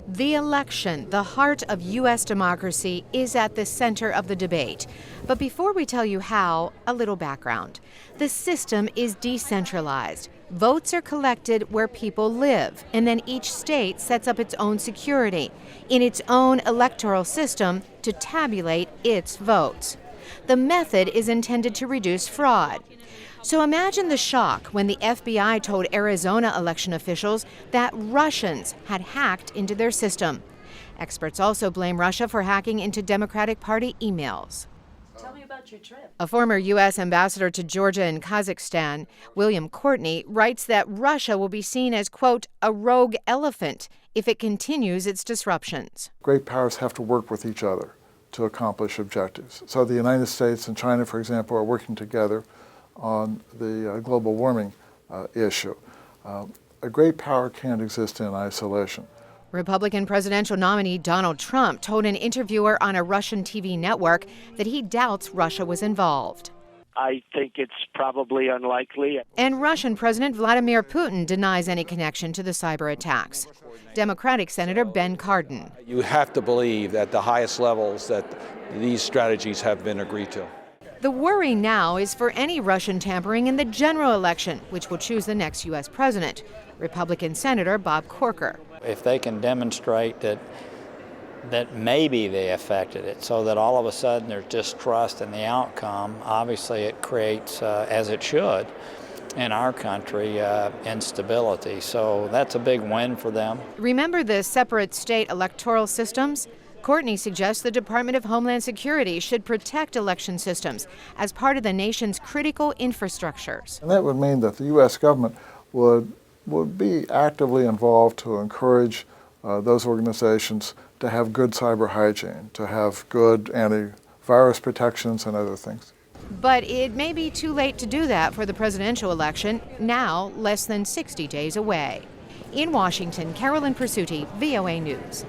The election, the heart of U.S. democracy, is at the center of the debate. But before we tell you how, a little background. The system is decentralized. Votes are collected where people live, and then each state sets up its own security in its own electoral system to tabulate its votes. The method is intended to reduce fraud. So imagine the shock when the FBI told Arizona election officials that Russians had hacked into their system. Experts also blame Russia for hacking into Democratic Party emails. Tell me about your trip. A former U.S. ambassador to Georgia and Kazakhstan, William Courtney, writes that Russia will be seen as, quote, a rogue elephant if it continues its disruptions. Great powers have to work with each other to accomplish objectives. So the United States and China, for example, are working together on the global warming issue. A great power can't exist in isolation. Republican presidential nominee Donald Trump told an interviewer on a Russian TV network that he doubts Russia was involved. I think it's probably unlikely. And Russian President Vladimir Putin denies any connection to the cyber attacks. Democratic Senator Ben Cardin. You have to believe at the highest levels that these strategies have been agreed to. The worry now is for any Russian tampering in the general election, which will choose the next U.S. president. Republican Senator Bob Corker. If they can demonstrate that maybe they affected it, so that all of a sudden there's distrust in the outcome, obviously it creates, as it should, in our country, instability. So that's a big win for them. Remember the separate state electoral systems? Courtney suggests the Department of Homeland Security should protect election systems as part of the nation's critical infrastructures. And that would mean that the U.S. government would be actively involved to encourage those organizations to have good cyber hygiene, to have good antivirus protections and other things. But it may be too late to do that for the presidential election, now less than 60 days away. In Washington, Carolyn Presutti, VOA News.